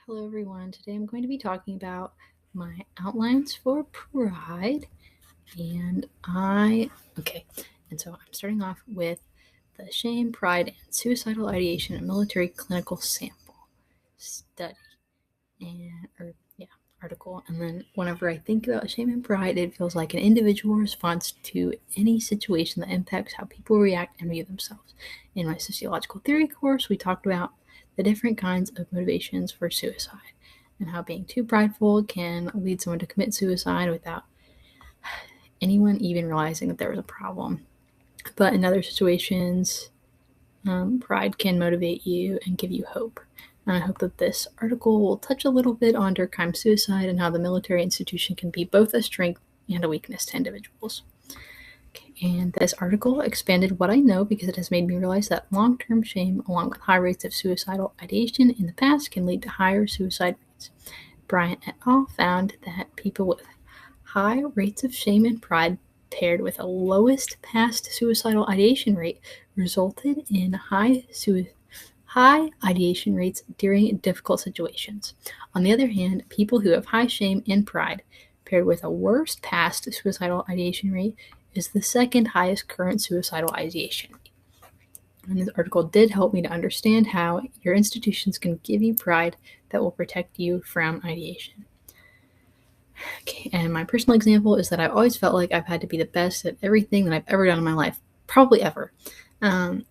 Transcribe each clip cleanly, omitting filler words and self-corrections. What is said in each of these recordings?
Hello everyone, today I'm going to be talking about my outlines for Pride, and so I'm starting off with the Shame, Pride, and Suicidal Ideation in Military Clinical Sample Study, article. And then whenever I think about shame and pride, it feels like an individual response to any situation that impacts how people react and view themselves. In my sociological theory course, we talked about the different kinds of motivations for suicide and how being too prideful can lead someone to commit suicide without anyone even realizing that there was a problem. But in other situations, pride can motivate you and give you hope. And I hope that this article will touch a little bit on Durkheim's suicide and how the military institution can be both a strength and a weakness to individuals. And this article expanded what I know because it has made me realize that long-term shame, along with high rates of suicidal ideation in the past, can lead to higher suicide rates. Bryant et al. Found that people with high rates of shame and pride paired with a lowest past suicidal ideation rate resulted in high ideation rates during difficult situations. On the other hand, people who have high shame and pride paired with a worse past suicidal ideation rate is the second highest current suicidal ideation rate. And this article did help me to understand how your institutions can give you pride that will protect you from ideation. Okay, and my personal example is that I've always felt like I've had to be the best at everything that I've ever done in my life, probably ever. And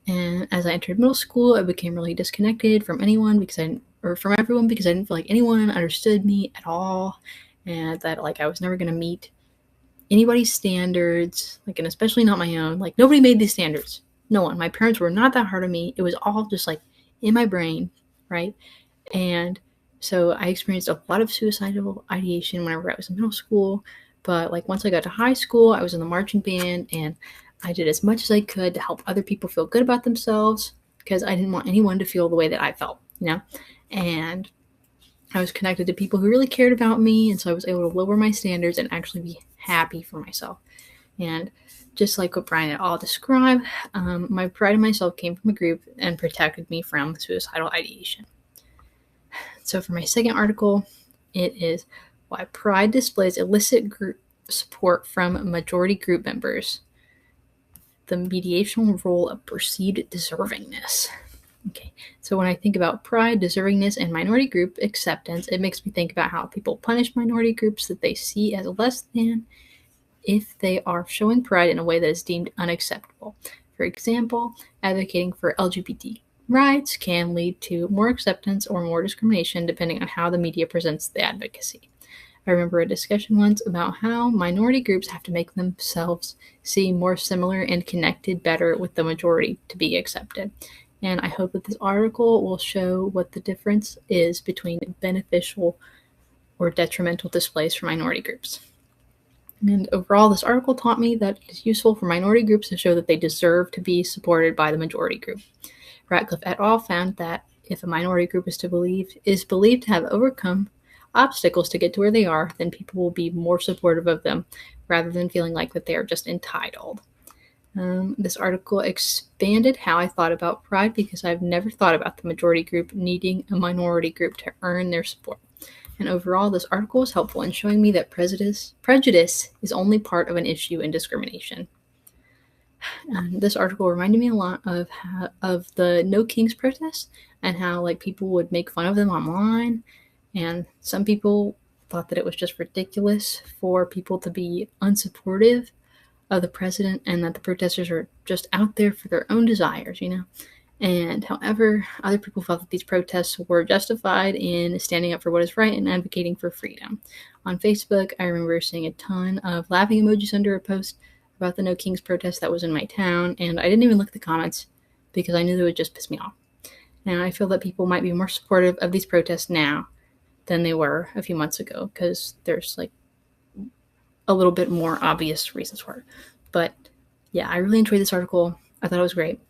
as I entered middle school, I became really disconnected from everyone because I didn't feel like anyone understood me at all, and that I was never going to meet anybody's standards, and especially not my own. Nobody made these standards. No one. My parents were not that hard on me. It was all just in my brain, right? And so I experienced a lot of suicidal ideation whenever I was in middle school. But once I got to high school, I was in the marching band, and I did as much as I could to help other people feel good about themselves because I didn't want anyone to feel the way that I felt, And I was connected to people who really cared about me, and so I was able to lower my standards and actually be happy for myself. And just like what Brian et al. Described, my pride in myself came from a group and protected me from suicidal ideation. So for my second article, it is why pride displays illicit group support from majority group members. The mediational role of perceived deservingness. Okay, so when I think about pride, deservingness, and minority group acceptance, it makes me think about how people punish minority groups that they see as less than if they are showing pride in a way that is deemed unacceptable. For example, advocating for LGBT rights can lead to more acceptance or more discrimination depending on how the media presents the advocacy. I remember a discussion once about how minority groups have to make themselves seem more similar and connected better with the majority to be accepted. And I hope that this article will show what the difference is between beneficial or detrimental displays for minority groups. And overall, this article taught me that it is useful for minority groups to show that they deserve to be supported by the majority group. Ratcliffe et al. Found that if a minority group is believed to have overcome obstacles to get to where they are, then people will be more supportive of them rather than feeling like that they are just entitled. This article expanded how I thought about pride because I've never thought about the majority group needing a minority group to earn their support. And overall, this article is helpful in showing me that prejudice is only part of an issue in discrimination. This article reminded me a lot of the No Kings protest and how people would make fun of them online. And some people thought that it was just ridiculous for people to be unsupportive of the president and that the protesters are just out there for their own desires, And however, other people felt that these protests were justified in standing up for what is right and advocating for freedom. On Facebook, I remember seeing a ton of laughing emojis under a post about the No Kings protest that was in my town, and I didn't even look at the comments because I knew they would just piss me off. Now, I feel that people might be more supportive of these protests now than they were a few months ago because there's a little bit more obvious reasons for it. But yeah, I really enjoyed this article. I thought it was great.